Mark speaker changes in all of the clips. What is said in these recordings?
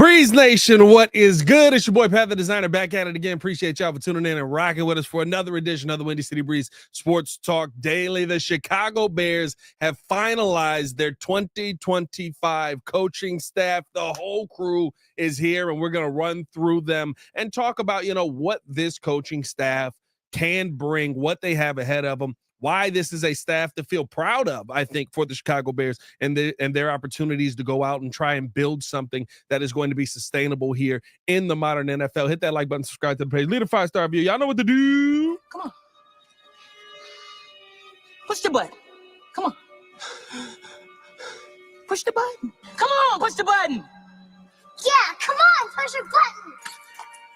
Speaker 1: Breeze Nation, what is good? It's your boy Pat the Designer back at it again. Appreciate y'all for tuning in and rocking with us for another edition of the Windy City Breeze Sports Talk Daily. The Chicago Bears have finalized their 2025 coaching staff. The whole crew is here, and we're going to run through them and talk about, what this coaching staff can bring, what they have ahead of them, why this is a staff to feel proud of, I think, for the Chicago Bears and their opportunities to go out and try and build something that is going to be sustainable here in the modern NFL. Hit that like button, subscribe to the page, leave a 5-star review. Y'all know what to do.
Speaker 2: Come on. Push the button. Come on. Push the button. Come on, push the button.
Speaker 3: Yeah, come on, push the button.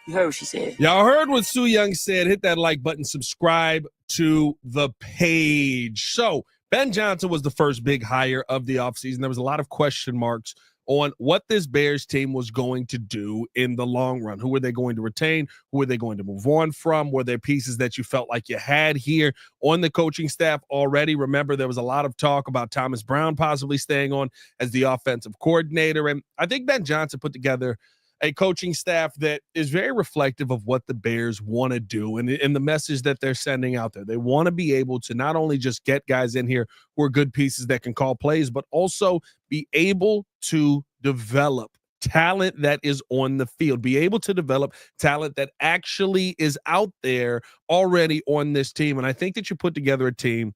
Speaker 2: You heard what she said.
Speaker 1: Y'all heard what Sue Young said. Hit that like button, subscribe to the page. So Ben Johnson was the first big hire of the offseason. There was a lot of question marks on what this Bears team was going to do in the long run. Who were they going to retain? Who were they going to move on from? Were there pieces that you felt like you had here on the coaching staff already? Remember, there was a lot of talk about Thomas Brown possibly staying on as the offensive coordinator. And I think Ben Johnson put together a coaching staff that is very reflective of what the Bears want to do and the message that they're sending out there. They want to be able to not only just get guys in here who are good pieces that can call plays, but also be able to develop talent that is on the field, be able to develop talent that actually is out there already on this team. And I think that you put together a team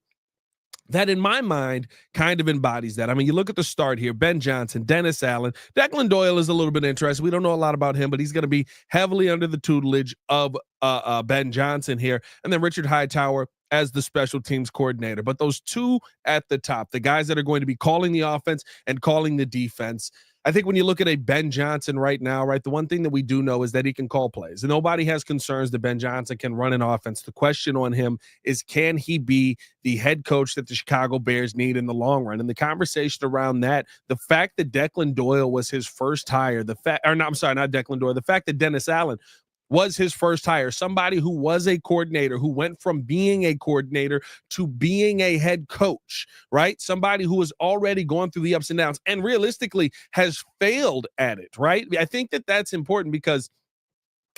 Speaker 1: that, in my mind, kind of embodies that. I mean, you look at the start here, Ben Johnson, Dennis Allen. Declan Doyle is a little bit interesting. We don't know a lot about him, but he's going to be heavily under the tutelage of Ben Johnson here. And then Richard Hightower as the special teams coordinator. But those two at the top, the guys that are going to be calling the offense and calling the defense, I think when you look at a Ben Johnson right now, right, the one thing that we do know is that he can call plays. And nobody has concerns that Ben Johnson can run an offense. The question on him is, can he be the head coach that the Chicago Bears need in the long run? And the conversation around that, the fact that Declan Doyle was his first hire, the fact that Dennis Allen was his first hire, somebody who was a coordinator, who went from being a coordinator to being a head coach, right? Somebody who has already gone through the ups and downs and realistically has failed at it, right? I think that that's important because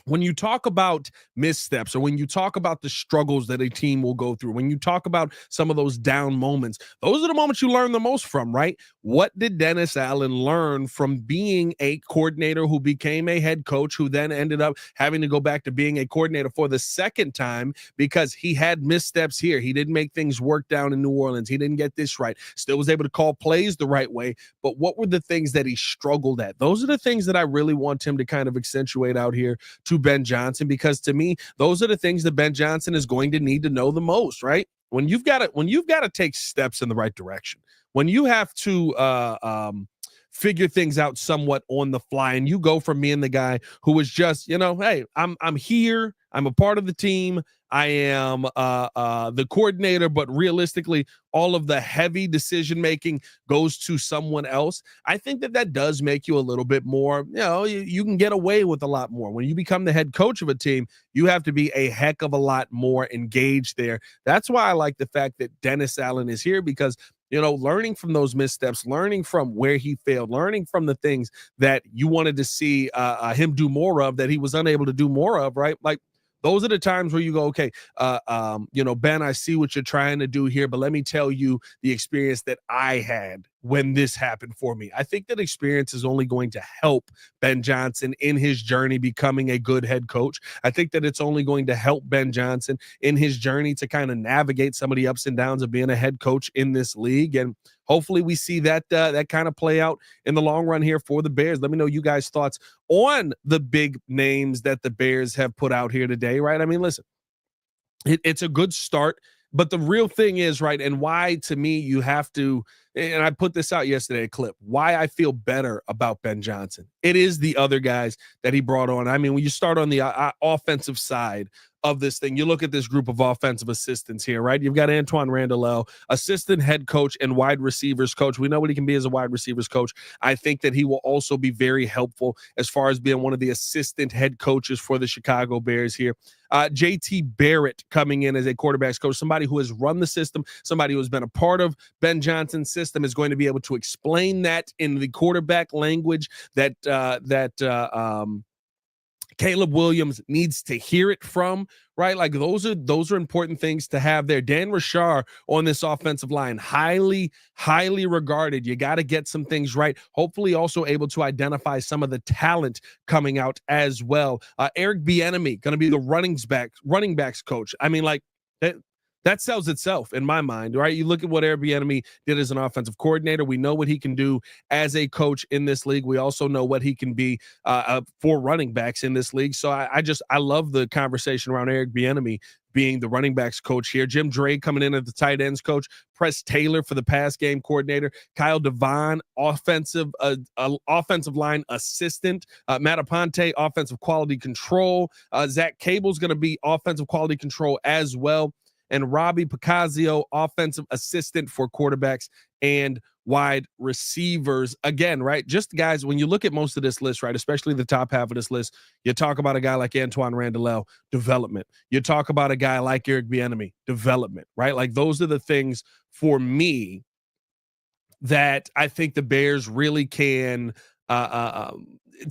Speaker 1: when you talk about missteps or when you talk about the struggles that a team will go through, when you talk about some of those down moments, those are the moments you learn the most from, right? What did Dennis Allen learn from being a coordinator who became a head coach, who then ended up having to go back to being a coordinator for the second time because he had missteps here? He didn't make things work down in New Orleans. He didn't get this right. Still was able to call plays the right way. But what were the things that he struggled at? Those are the things that I really want him to kind of accentuate out here to Ben Johnson, because to me, those are the things that Ben Johnson is going to need to know the most, right? When you've got to take steps in the right direction, when you have to figure things out somewhat on the fly, and you go from being the guy who was just, hey, I'm here, I'm a part of the team, I am the coordinator, but realistically, all of the heavy decision making goes to someone else. I think that does make you a little bit more, you can get away with a lot more. When you become the head coach of a team, you have to be a heck of a lot more engaged there. That's why I like the fact that Dennis Allen is here, because learning from those missteps, learning from where he failed, learning from the things that you wanted to see him do more of that he was unable to do more of, right? Like, those are the times where you go, okay, Ben, I see what you're trying to do here, but let me tell you the experience that I had when this happened for me. I think that experience is only going to help Ben Johnson in his journey becoming a good head coach. I think that it's only going to help Ben Johnson in his journey to kind of navigate some of the ups and downs of being a head coach in this league. And hopefully we see that kind of play out in the long run here for the Bears. Let me know you guys' thoughts on the big names that the Bears have put out here today, right? I mean, listen, it's a good start, but the real thing is, right, and why to me you have to, and I put this out yesterday, a clip, why I feel better about Ben Johnson. It is the other guys that he brought on. I mean, when you start on the offensive side of this thing. You look at this group of offensive assistants here, right? You've got Antoine Randall, assistant head coach and wide receivers coach. We know what he can be as a wide receivers coach. I think that he will also be very helpful as far as being one of the assistant head coaches for the Chicago Bears here. JT Barrett coming in as a quarterbacks coach, somebody who has run the system, somebody who has been a part of Ben Johnson's system, is going to be able to explain that in the quarterback language that Caleb Williams needs to hear it from, right? Like those are important things to have there. Dan Rashar on this offensive line, highly regarded. You got to get some things right. Hopefully also able to identify some of the talent coming out as well. Eric Bieniemy going to be the running backs coach. I mean, like that sells itself in my mind, right? You look at what Eric Bieniemy did as an offensive coordinator. We know what he can do as a coach in this league. We also know what he can be for running backs in this league. So I love the conversation around Eric Bieniemy being the running backs coach here. Jim Drake coming in as the tight ends coach. Press Taylor for the pass game coordinator. Kyle Devine, offensive line assistant. Matt Aponte, offensive quality control. Zach Cable's going to be offensive quality control as well. And Robbie Picazio, offensive assistant for quarterbacks and wide receivers. Again, right? Just guys, when you look at most of this list, right, especially the top half of this list, you talk about a guy like Antoine Randall, development. You talk about a guy like Eric Bieniemy, development, right? Like those are the things for me that I think the Bears really can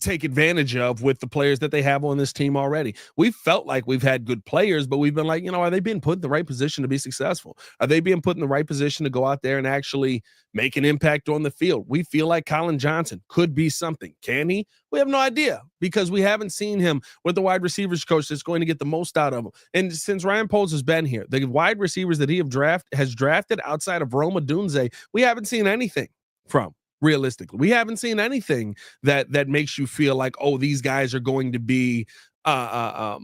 Speaker 1: take advantage of with the players that they have on this team already. We've felt like we've had good players, but we've been like, are they being put in the right position to be successful? Are they being put in the right position to go out there and actually make an impact on the field? We feel like Colin Johnson could be something. Can he? We have no idea because we haven't seen him with the wide receivers coach that's going to get the most out of him. And since Ryan Poles has been here, the wide receivers that he has drafted outside of Roma Dunze, we haven't seen anything from. Realistically, we haven't seen anything that makes you feel like, oh, these guys are going to be able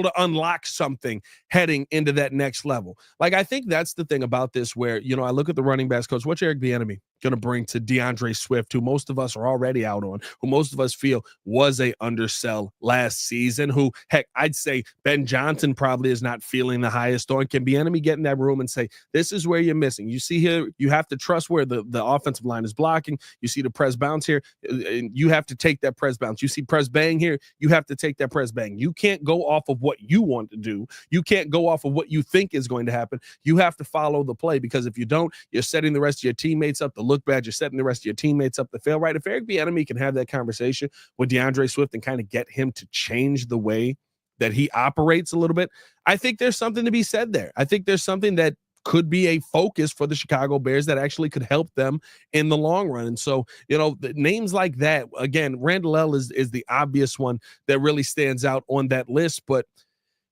Speaker 1: to unlock something heading into that next level. Like, I think that's the thing about this where, I look at the running backs coach, what's Eric Bieniemy going to bring to DeAndre Swift, who most of us are already out on, who most of us feel was a undersell last season, who, heck, I'd say Ben Johnson probably is not feeling the highest on. Can Bieniemy get in that room and say, this is where you're missing? You see here, you have to trust where the offensive line is blocking. You see the press bounce here, and you have to take that press bounce. You see press bang here, you have to take that press bang. You can't go off of what you want to do. You can't go off of what you think is going to happen. You have to follow the play, because if you don't, you're setting the rest of your teammates up to look bad. You're setting the rest of your teammates up to fail, right? If Eric Bieniemy can have that conversation with DeAndre Swift and kind of get him to change the way that he operates a little bit, I think there's something to be said there. I think there's something that could be a focus for the Chicago Bears that actually could help them in the long run. And so, the names like that, again, Randall is the obvious one that really stands out on that list. But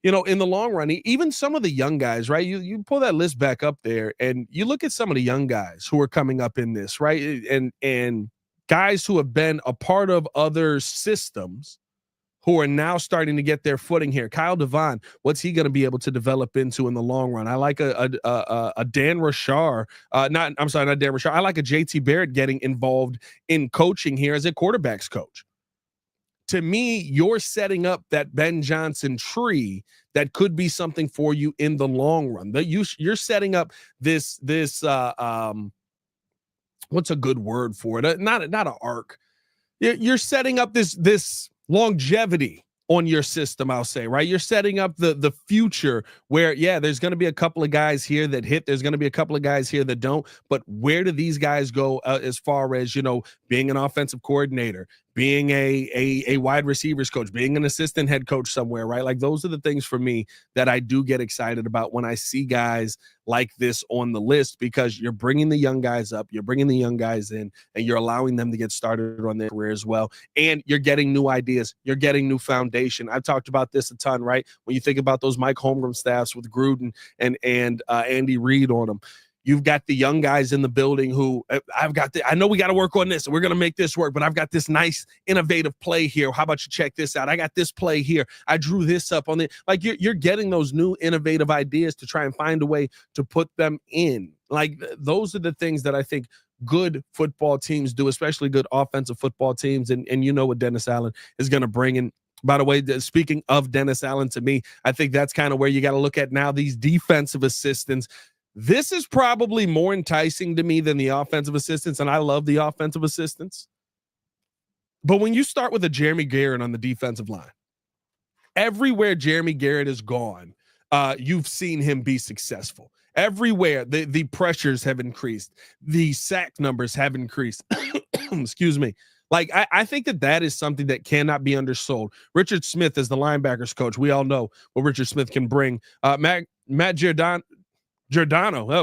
Speaker 1: in the long run, even some of the young guys, right? You pull that list back up there and you look at some of the young guys who are coming up in this, right? And guys who have been a part of other systems who are now starting to get their footing here. Kyle Devine, what's he going to be able to develop into in the long run? I like a Dan Rashar, not Dan Rashar. I like a JT Barrett getting involved in coaching here as a quarterbacks coach. To me, you're setting up that Ben Johnson tree that could be something for you in the long run. You're setting up this what's a good word for it? Not an arc. You're setting up this longevity on your system, I'll say, right? You're setting up the future where, there's going to be a couple of guys here that hit. There's going to be a couple of guys here that don't. But where do these guys go as far as, being an offensive coordinator, being a wide receivers coach, being an assistant head coach somewhere, right? Like those are the things for me that I do get excited about when I see guys like this on the list, because you're bringing the young guys up, you're bringing the young guys in, and you're allowing them to get started on their career as well. And you're getting new ideas, you're getting new foundation. I've talked about this a ton, right? When you think about those Mike Holmgren staffs with Gruden and Andy Reid on them, you've got the young guys in the building who I know we got to work on this and we're going to make this work, but I've got this nice innovative play here. How about you check this out? I got this play here. I drew this up on it. Like you're getting those new innovative ideas to try and find a way to put them in. Like those are the things that I think good football teams do, especially good offensive football teams. And you know what Dennis Allen is going to bring in. By the way, speaking of Dennis Allen, to me, I think that's kind of where you got to look at now these defensive assistants. This is probably more enticing to me than the offensive assistants, and I love the offensive assistants. But when you start with a Jeremy Garrett on the defensive line, everywhere Jeremy Garrett is gone, you've seen him be successful. Everywhere the pressures have increased, the sack numbers have increased. Excuse me. Like, I think that is something that cannot be undersold. Richard Smith is the linebackers coach. We all know what Richard Smith can bring. Matt Giordano.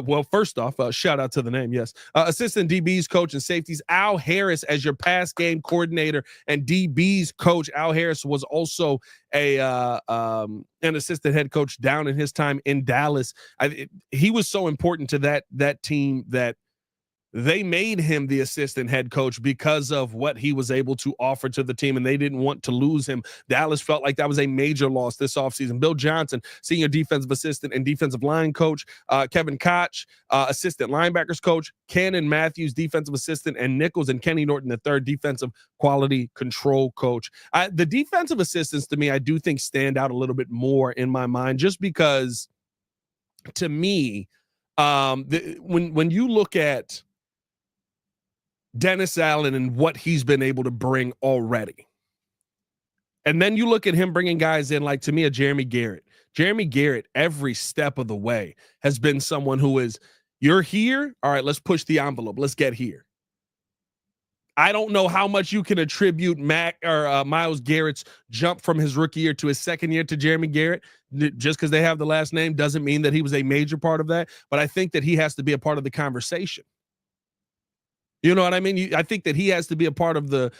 Speaker 1: Well, first off, shout out to the name. Yes. Assistant DBs coach and safeties. Al Harris as your pass game coordinator and DBs coach. Al Harris was also an assistant head coach down in his time in Dallas. He was so important to that team that they made him the assistant head coach because of what he was able to offer to the team, and they didn't want to lose him. Dallas felt like that was a major loss this offseason. Bill Johnson, senior defensive assistant and defensive line coach. Kevin Koch, assistant linebackers coach. Cannon Matthews, defensive assistant, and Nichols and Kenny Norton, the third defensive quality control coach. The defensive assistants, to me, I do think stand out a little bit more in my mind, just because, to me, when you look at Dennis Allen and what he's been able to bring already, and then you look at him bringing guys in, like, to me, a Jeremy Garrett. Jeremy Garrett, every step of the way, has been someone who is, you're here, all right, let's push the envelope, let's get here. I don't know how much you can attribute Myles Garrett's jump from his rookie year to his second year to Jeremy Garrett. Just because they have the last name doesn't mean that he was a major part of that, but I think that he has to be a part of the conversation. You know what I mean? I think that he has to be a part of the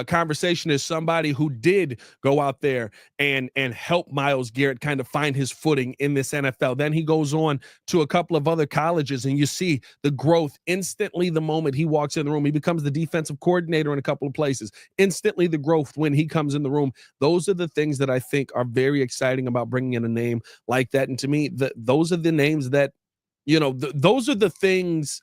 Speaker 1: conversation as somebody who did go out there and help Myles Garrett kind of find his footing in this NFL. Then he goes on to a couple of other colleges, and you see the growth instantly the moment he walks in the room. He becomes the defensive coordinator in a couple of places. Instantly the growth when he comes in the room. Those are the things that I think are very exciting about bringing in a name like that. And to me, those are the names that, those are the things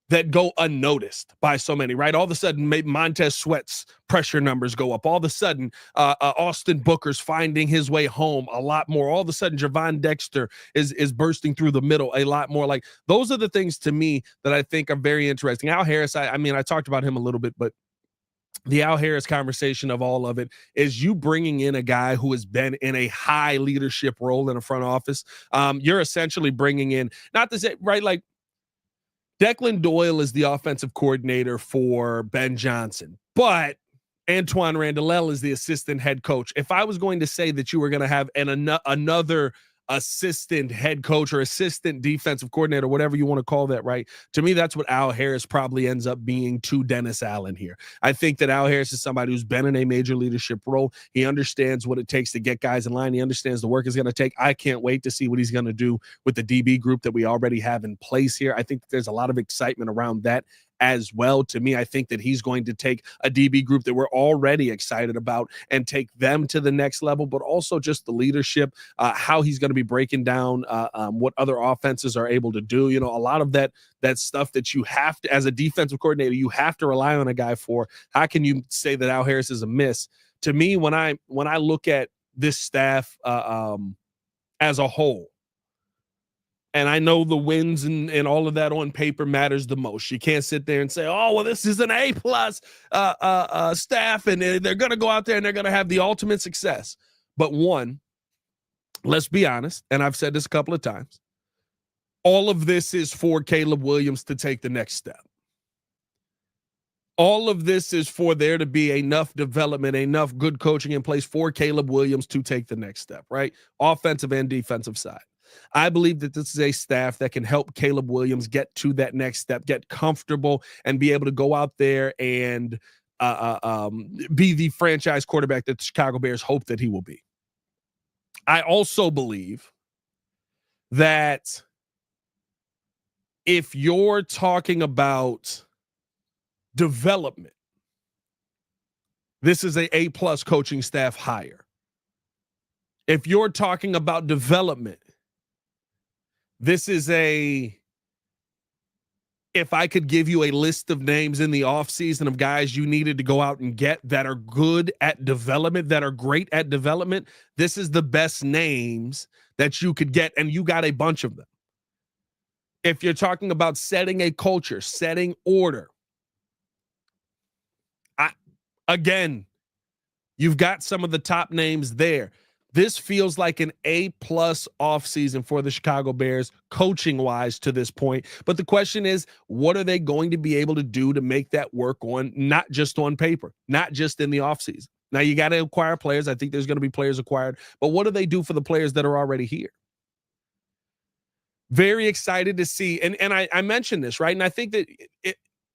Speaker 1: that go unnoticed by so many, right? All of a sudden, maybe Montez Sweat's pressure numbers go up. All of a sudden, Austin Booker's finding his way home a lot more. All of a sudden, Javon Dexter is bursting through the middle a lot more. Like, those are the things to me that I think are very interesting. Al Harris, I mean, I talked about him a little bit, but the Al Harris conversation of all of it is you bringing in a guy who has been in a high leadership role in a front office. You're essentially bringing in, not to say, right, like, Declan Doyle is the offensive coordinator for Ben Johnson, but Antoine Randall is the assistant head coach. If I was going to say that you were going to have another assistant head coach or assistant defensive coordinator, whatever you want to call that, right? To me, that's what Al Harris probably ends up being to Dennis Allen here. I think that Al Harris is somebody who's been in a major leadership role. He understands what it takes to get guys in line. He understands the work is going to take. I can't wait to see what he's going to do with the DB group that we already have in place here. I think there's a lot of excitement around that as well. To me, I think that he's going to take a DB group that we're already excited about and take them to the next level, but also just the leadership, how he's going to be breaking down what other offenses are able to do. A lot of that stuff that you have to, as a defensive coordinator, you have to rely on a guy for. How can you say that Al Harris is a miss? To me, when I look at this staff as a whole, and I know the wins and all of that on paper matters the most. You can't sit there and say, oh, well, this is an A+ staff, and they're going to go out there and they're going to have the ultimate success. But one, let's be honest, and I've said this a couple of times, all of this is for Caleb Williams to take the next step. All of this is for there to be enough development, enough good coaching in place for Caleb Williams to take the next step, right? Offensive and defensive side. I believe that this is a staff that can help Caleb Williams get to that next step, get comfortable, and be able to go out there and be the franchise quarterback that the Chicago Bears hope that he will be. I also believe that if you're talking about development, this is a A+ coaching staff hire. If you're talking about development, this is a if I could give you a list of names in the offseason of guys you needed to go out and get that are good at development, that are great at development, this is the best names that you could get, and you got a bunch of them. If you're talking about setting a culture, setting order, again, you've got some of the top names there. This feels like an A+ offseason for the Chicago Bears, coaching wise to this point. But the question is, what are they going to be able to do to make that work on, not just on paper, not just in the offseason? Now, you got to acquire players. I think there's going to be players acquired. But what do they do for the players that are already here? Very excited to see. And I mentioned this, right? And I think that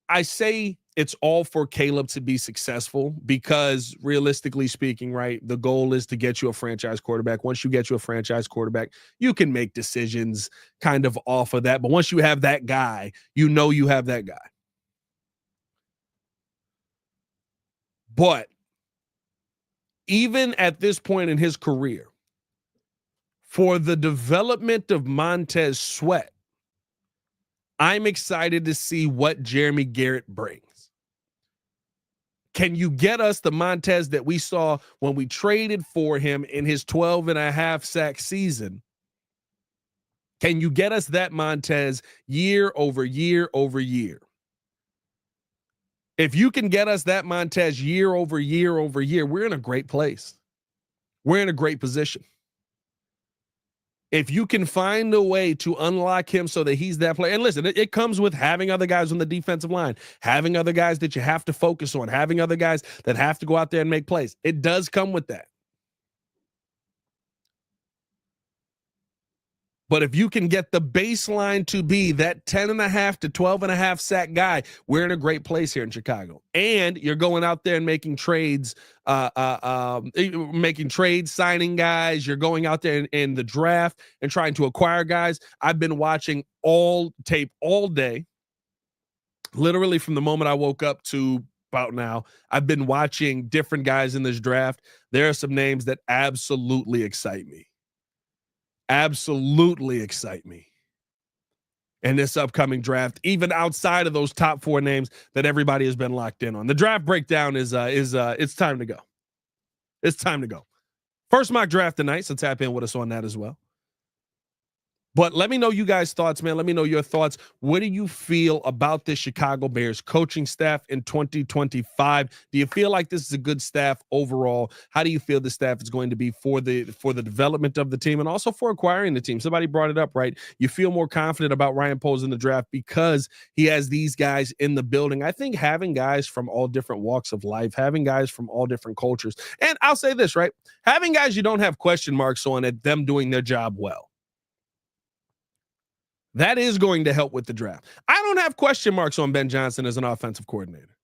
Speaker 1: I say it's all for Caleb to be successful because realistically speaking, right, the goal is to get you a franchise quarterback. Once you get you a franchise quarterback, you can make decisions kind of off of that. But once you have that guy, you know you have that guy. But even at this point in his career, for the development of Montez Sweat, I'm excited to see what Jeremy Garrett brings. Can you get us the Montez that we saw when we traded for him in his 12.5 sack season? Can you get us that Montez year over year over year? If you can get us that Montez year over year over year, we're in a great place. We're in a great position. If you can find a way to unlock him so that he's that player, and listen, it comes with having other guys on the defensive line, having other guys that you have to focus on, having other guys that have to go out there and make plays. It does come with that. But if you can get the baseline to be that 10.5 to 12.5 sack guy, we're in a great place here in Chicago. And you're going out there and making trades, signing guys. You're going out there in the draft and trying to acquire guys. I've been watching all tape all day, literally from the moment I woke up to about now. I've been watching different guys in this draft. There are some names that absolutely excite me. Absolutely excite me in this upcoming draft, even outside of those top 4 names that everybody has been locked in on. The draft breakdown is it's time to go. It's time to go. First mock draft tonight, so tap in with us on that as well. But let me know you guys' thoughts, man. Let me know your thoughts. What do you feel about this Chicago Bears coaching staff in 2025? Do you feel like this is a good staff overall? How do you feel the staff is going to be for the development of the team and also for acquiring the team? Somebody brought it up, right? You feel more confident about Ryan Poles in the draft because he has these guys in the building. I think having guys from all different walks of life, having guys from all different cultures, and I'll say this, right? Having guys you don't have question marks on at them doing their job well. That is going to help with the draft. I don't have question marks on Ben Johnson as an offensive coordinator.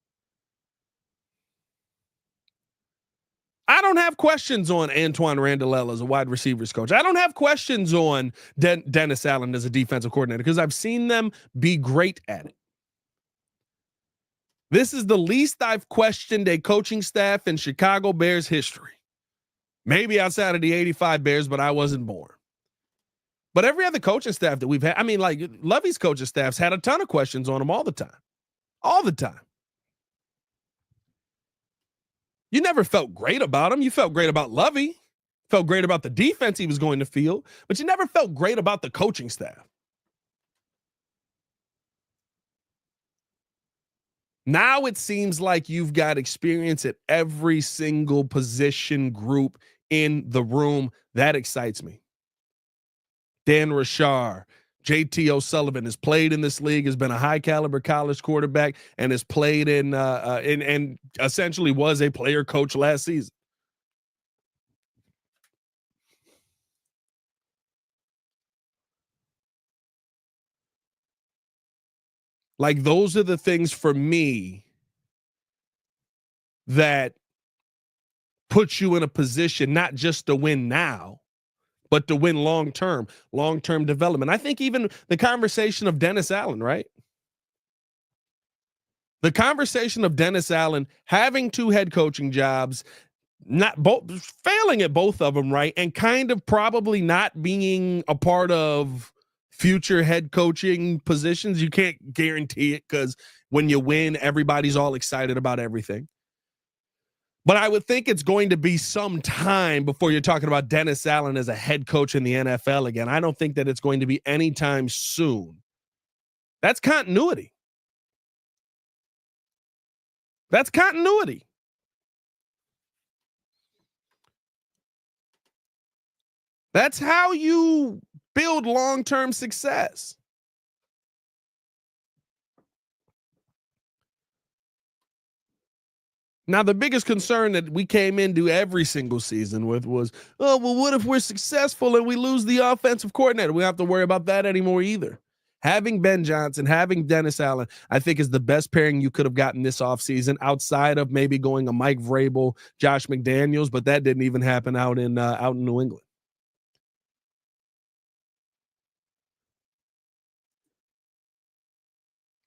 Speaker 1: I don't have questions on Antoine Randall as a wide receivers coach. I don't have questions on Dennis Allen as a defensive coordinator because I've seen them be great at it. This is the least I've questioned a coaching staff in Chicago Bears history. Maybe outside of the 85 Bears, but I wasn't born. But every other coaching staff that we've had, I mean, like Lovey's coaching staff's had a ton of questions on him all the time. All the time. You never felt great about him. You felt great about Lovey. Felt great about the defense he was going to field, but you never felt great about the coaching staff. Now it seems like you've got experience at every single position group in the room. That excites me. Dan Rashar, JT O'Sullivan has played in this league, has been a high caliber college quarterback, and has played in and essentially was a player coach last season. Like those are the things for me that puts you in a position not just to win now, but to win long-term development. I think even the conversation of Dennis Allen, right? The conversation of Dennis Allen having 2 head coaching jobs, not both failing at both of them, right? And kind of probably not being a part of future head coaching positions. You can't guarantee it because when you win, everybody's all excited about everything. But I would think it's going to be some time before you're talking about Dennis Allen as a head coach in the NFL again. I don't think that it's going to be anytime soon. That's continuity. That's continuity. That's how you build long-term success. Now, the biggest concern that we came into every single season with was, oh, well, what if we're successful and we lose the offensive coordinator? We don't have to worry about that anymore either. Having Ben Johnson, having Dennis Allen, I think is the best pairing you could have gotten this offseason outside of maybe going a Mike Vrabel, Josh McDaniels, but that didn't even happen out in New England.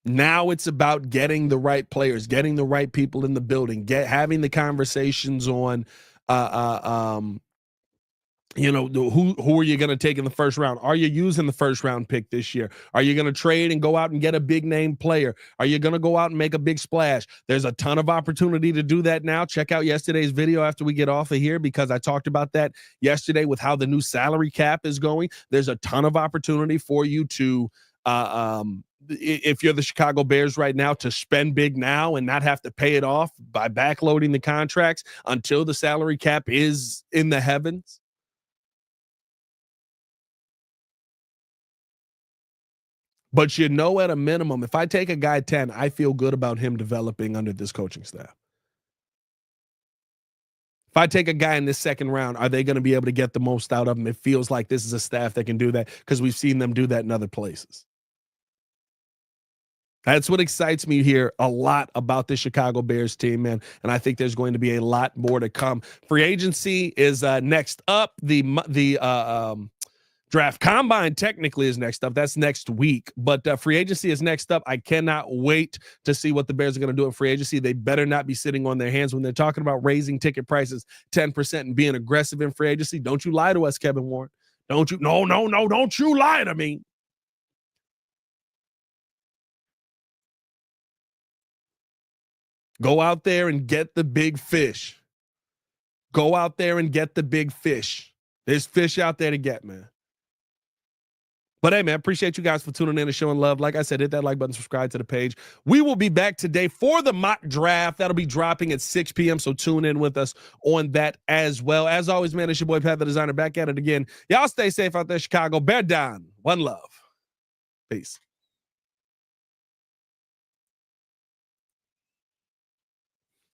Speaker 1: Now it's about getting the right players, getting the right people in the building, having the conversations on, who are you going to take in the first round? Are you using the first round pick this year? Are you going to trade and go out and get a big name player? Are you going to go out and make a big splash? There's a ton of opportunity to do that now. Check out yesterday's video after we get off of here, because I talked about that yesterday with how the new salary cap is going. There's a ton of opportunity for you to, if you're the Chicago Bears right now, to spend big now and not have to pay it off by backloading the contracts until the salary cap is in the heavens. But at a minimum, if I take a guy 10, I feel good about him developing under this coaching staff. If I take a guy in this second round, are they going to be able to get the most out of him? It feels like this is a staff that can do that because we've seen them do that in other places. That's what excites me here a lot about the Chicago Bears team, man. And I think there's going to be a lot more to come. Free agency is next up. The draft combine technically is next up. That's next week. But free agency is next up. I cannot wait to see what the Bears are going to do in free agency. They better not be sitting on their hands when they're talking about raising ticket prices 10% and being aggressive in free agency. Don't you lie to us, Kevin Warren. Don't you? No. Don't you lie to me. Go out there and get the big fish. Go out there and get the big fish. There's fish out there to get, man. But hey, man, appreciate you guys for tuning in and showing love. Like I said, hit that like button, subscribe to the page. We will be back today for the mock draft. That'll be dropping at 6 p.m., so tune in with us on that as well. As always, man, it's your boy, Pat the Designer, back at it again. Y'all stay safe out there, Chicago. Bear down. One love. Peace.